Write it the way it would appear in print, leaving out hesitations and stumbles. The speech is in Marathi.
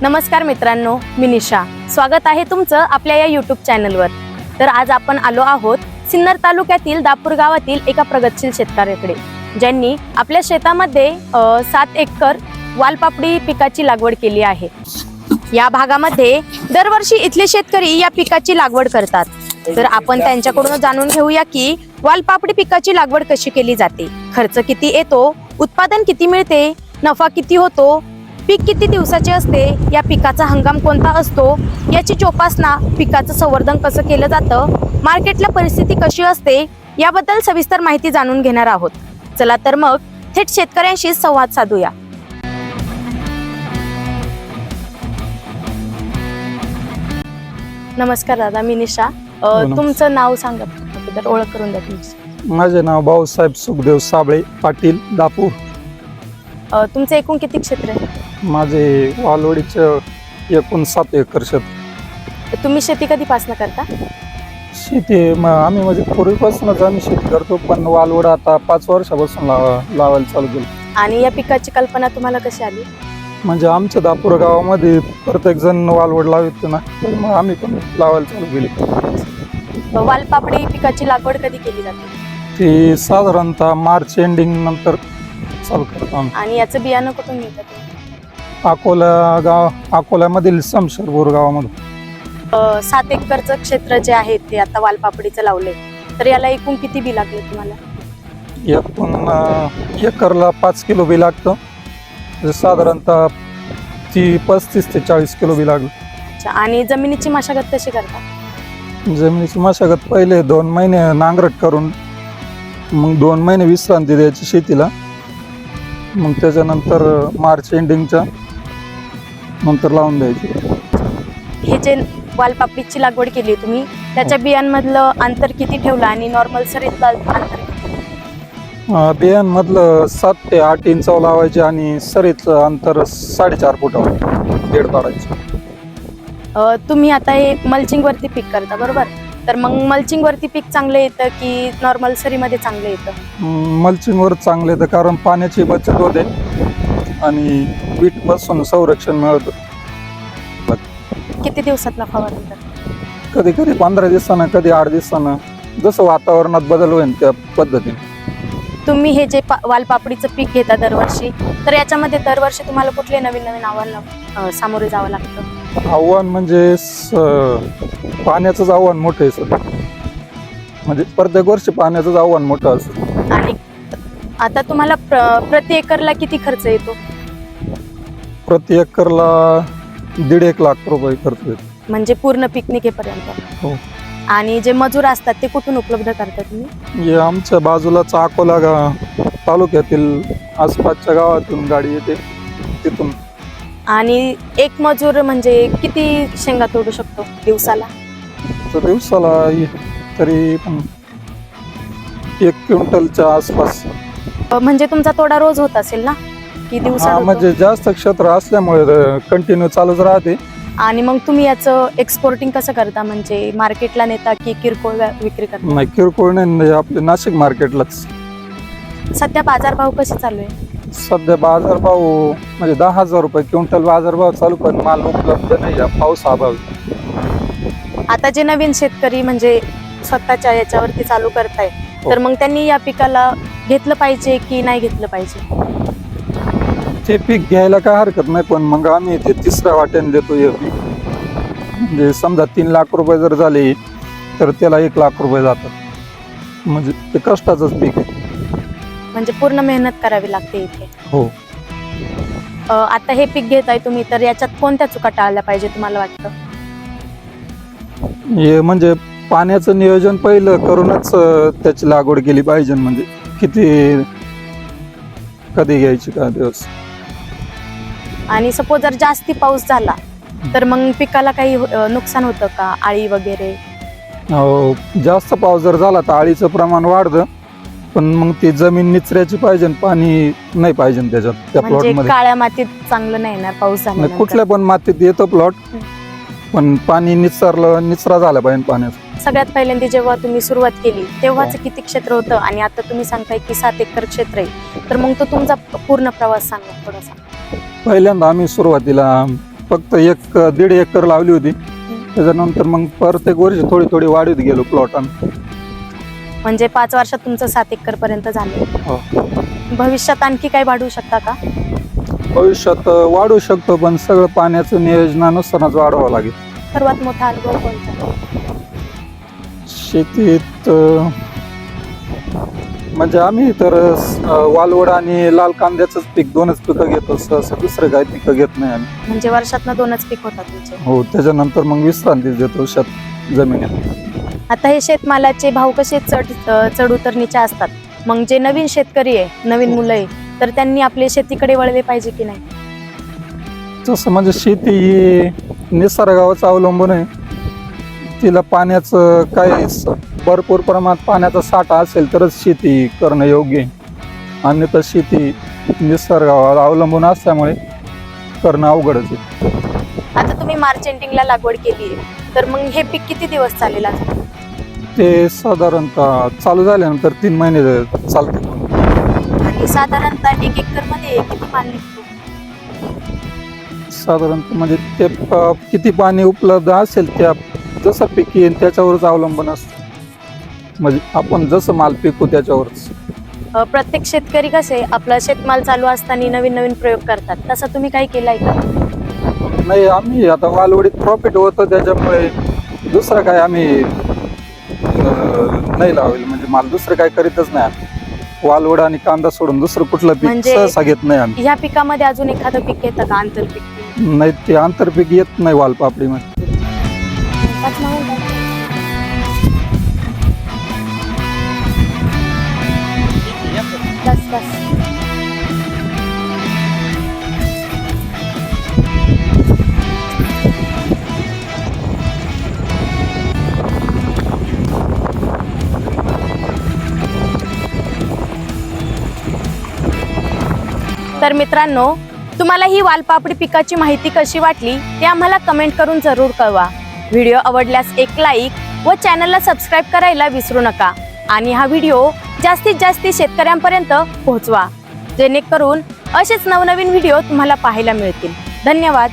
नमस्कार मित्रांनो, मी निशा. स्वागत आहे तुमचं आपल्या या यूट्यूब चॅनलवर. तर आज आपण आलो आहोत सिन्नर तालुक्यातील दापूर गावातील एका प्रगतशील शेतकऱ्याकडे, ज्यांनी आपल्या शेतामध्ये 7 एकर वालपापडी पिकाची लागवड केली आहे. या भागामध्ये दरवर्षी इथले शेतकरी या पिकाची लागवड करतात. तर आपण त्यांच्याकडून जाणून घेऊया की वालपापडी पिकाची लागवड कशी केली जाते, खर्च किती येतो, उत्पादन किती मिळते, नफा किती होतो, पीक किती दिवसाचे असते, या पिकाचा हंगाम कोणता असतो, याची जोपासना, पिकाचं संवर्धन कसं केलं जातं, मार्केटला परिस्थिती कशी असते, याबद्दल सविस्तर माहिती जाणून घेणार आहोत. चला तर मग थेट शेतकऱ्यांशी संवाद साधूया. नमस्कार दादा, मी निशा. तुमचं नाव सांगा, तर ओळख करून द्या तुमची. माझे नाव भाऊसाहेब सुखदेव साबळे पाटील, दापूर. तुमचं एकूण किती क्षेत्र आहे? माझे वालवडीचं एकूण 7 एकर शेत. तुम्ही शेती कधीपासून करता? शेती आम्ही म्हणजे पूर्वीपासूनच आम्ही शेती करतो, पण वालवड आता 5 वर्षापासून लावायला चालू केलं. आणि या पिकाची कल्पना तुम्हाला कशी आली? म्हणजे आमच्या दापूर गावामध्ये प्रत्येक जण वालवड लावतो ना, तर मग आम्ही पण लावायला चालू केली. वालपापडी पिकाची लागवड कधी केली जाते? ती साधारणतः मार्च एंडिंग नंतर चालू करतो आम्ही. आणि याचं बियाणं कुठून मिळतं? अकोल्यामधील समशेरपूर गावामधून. 7 एकरचं क्षेत्र जे आहे ते आता वालपापडीचं लावलंय, तर याला एकूण किती बी लागले तुम्हाला? एकूण एकरला 5 किलो बी लागतं. साधारणतः 35 ते 40 किलो बी लागलं. अच्छा. आणि जमिनीची मशागत कशी करता? जमिनीची मशागत पहिले 2 महिने नांगरट करून मग 2 महिने विश्रांती द्यायची शेतीला. मग त्याच्यानंतर मार्च एंडिंगच्या नंतर लावून द्यायची. हे जे वालपापडीची लागवड केली तुम्ही, त्याच्या बियांमधलं अंतर किती ठेवलं आणि नॉर्मल सरीतलं अंतर किती? बियांमधलं 7 ते 8 इंचावर लावायचे आणि सरीतलं अंतर 4.5 फुटावर 1.5 काढायचं. तुम्ही आता हे मल्चिंग वरती पीक करता, बरोबर? तर मग मल्चिंग वरती पीक चांगलं येतं की नॉर्मल सरीमध्ये चांगलं येतं? मल्चिंगवर चांगलं येतं, कारण पाण्याची बचत होते आणि वीटपासून संरक्षण मिळतं. किती दिवसात फवारणी? कधी कधी 15 दिवसानं, कधी 8 दिवसानं, जसं वातावरणात बदल होईल त्या पद्धतीने. तुम्ही हे जे वालपापडीचं पीक घेता दरवर्षी, तर याच्यामध्ये दरवर्षी तुम्हाला कुठले नवीन नवीन आव्हान सामोरे जावं लागतं? आव्हान म्हणजे पाण्याचंच आव्हान मोठं आहे सध्या. म्हणजे प्रत्येक वर्षी पाण्याचंच आव्हान मोठं असतं. आणि आता तुम्हाला प्रति एकरला किती खर्च येतो? प्रति एकरला 1.5 लाख रुपये खर्च येतो. म्हणजे पूर्ण पीक निघेपर्यंत? हो. आणि जे मजूर असतात ते कुठून उपलब्ध करता तुम्ही? हे आमच्या बाजूलाच अकोला तालुक्यातील आसपासच्या गावातून गाडी येते, तिथून. आणि एक मजूर म्हणजे किती शेंगा तोडू शकतो दिवसाला? तर दिवसाला तरी 1 क्विंटलच्या आसपास. म्हणजे तुमचा तोडा रोज होत असेल ना, की दिवसा? म्हणजे जास्त क्षेत्र असल्यामुळे कंटिन्यू चालूच राहते. आणि मग तुम्ही याचं एक्सपोर्टिंग कसं करता? म्हणजे मार्केटला नेता की किरकोळ विक्री करता? नाही, किरकोळ नाही, आपले नाशिक मार्केटलाच. सध्या बाजारभाव कसे चालू आहे? सध्या बाजारभाव म्हणजे 10,000 रुपये क्विंटल बाजारभाव चालू, पण माल उपलब्ध नाही, पाऊस अभाव. आता जे नवीन शेतकरी म्हणजे स्वतःच्या याच्यावरती चालू करताय, तर मग त्यांनी या पिकाला घेतलं पाहिजे की नाही घेतलं पाहिजे? ते पीक घ्यायला काय हरकत नाही, पण मग आम्ही ते तिसऱ्या वाट्याने देतो हे पीक. म्हणजे समजा 3 लाख रुपये जर झाले तर त्याला 1 लाख रुपये जातात. म्हणजे ते कष्टाचंच पीक आहे. म्हणजे पूर्ण मेहनत करावी लागते इथे. हो. आता हे पीक घेताय तुम्ही, तर याच्यात कोणत्या चुका टाळल्या पाहिजे तुम्हाला वाटतं? हे म्हणजे पाण्याचं नियोजन पहिलं करूनच त्याची लागवड केली पाहिजे. म्हणजे किती, कधी घ्यायची, का दिवस. आणि सपोज जर जास्ती पाऊस झाला तर मग पिकाला काही नुकसान होतं का? आळी वगैरे? जास्त पाऊस जर झाला तर आळीचं प्रमाण वाढतं, पण मग ती जमीन निचऱ्याची पाहिजे, पाणी नाही पाहिजे त्याच्यात. त्या प्लॉट मध्ये काळ्या मातीत चांगलं नाही येणार पाऊस झाला? कुठल्या पण मातीत येतो प्लॉट, पण पाणी निचरा झाला पाहिजे पाण्याचं. सगळ्यात पहिल्यांदा जेव्हा तुम्ही सुरुवात केली तेव्हाच किती क्षेत्र होतं आणि आता तुम्ही सांगताय की 7 एकर क्षेत्र आहे, तर मग तो तुमचा पूर्ण प्रवास सांगा थोडासा. पहिल्यांदा आम्ही सुरुवातीला फक्त 1-1.5 एकर लावली होती. त्याच्यानंतर मग प्रत्येक वर्षी थोडी थोडी वाढीत गेलो प्लॉटानं. म्हणजे 5 वर्षात तुमचं 7 एकर पर्यंत झालं. हो. भविष्यात आणखी काही वाढवू शकता का? भविष्यात वाढू शकतो, पण सगळं पाण्याचं नियोजनानुसारच वाढवावं लागेल. सर्वात मोठा अनुभव कोणता? शेतीत म्हणजे आम्ही तर वालवड आणि लाल कांद्याचंच पीक, 2च पिकं घेतो. सहसा दुसरं काही पिकं घेत नाही आम्ही. म्हणजे वर्षातनं 2च पीक होतात तुमचे. हो, त्याच्यानंतर मग विश्रांती देतो शेत जमिनीत. आता हे शेतमालाचे भाव कसे चढ उतरणीचे असतात. मग जे नवीन शेतकरी आहे, नवीन मुलं आहे, तर त्यांनी आपले शेतीकडे वळले पाहिजे की नाही? तसं म्हणजे शेती ही निसर्गावरच अवलंबून आहे. तिला पाण्याचं काय भरपूर प्रमाणात पाण्याचा साठा असेल तरच शेती करणं योग्य आहे. अन्यथा शेती निसर्गावर अवलंबून असल्यामुळे करणं अवघडच आहे. आता तुम्ही मार्च एंडिंगला लागवड केली आहे, तर मग हे पीक किती दिवस चालेल अजून? ते साधारणतः चालू झाल्यानंतर 3 महिने चालते. आणि साधारणतः 1 एकर मध्ये किती माल निघतो? साधारणतः म्हणजे ते किती पाणी उपलब्ध असेल त्या जसं पीक येईल त्याच्यावरच अवलंबून असतं. म्हणजे आपण जसं माल पिकू त्याच्यावरच. प्रत्येक शेतकरी कसे आपला शेतमाल चालू असताना नवीन नवीन प्रयोग करतात, तसा तुम्ही काही केलाय का? नाही, आम्ही आता वालवडीत प्रॉफिट होतं त्याच्यामुळे दुसरं काय आम्ही नाही लावेल. म्हणजे माल दुसरं काय करीतच नाही. वालवड आणि कांदा सोडून दुसरं कुठलं पीक म्हणजे सहसा घेत नाही आम्ही. ह्या पिकामध्ये अजून एखादं पीक येतं का आंतरपीक? नाही, ते आंतरपीक येत नाही वालपापडीमध्ये. तर मित्रांनो, तुम्हाला ही वालपापडी पिकाची माहिती कशी वाटली ते आम्हाला कमेंट करून जरूर कळवा. व्हिडिओ आवडल्यास एक लाईक व चॅनलला सबस्क्राईब करायला विसरू नका. आणि हा व्हिडिओ जास्तीत जास्त शेतकऱ्यांपर्यंत पोहोचवा, जेणेकरून असेच नवनवीन व्हिडिओ तुम्हाला पाहायला मिळतील. धन्यवाद.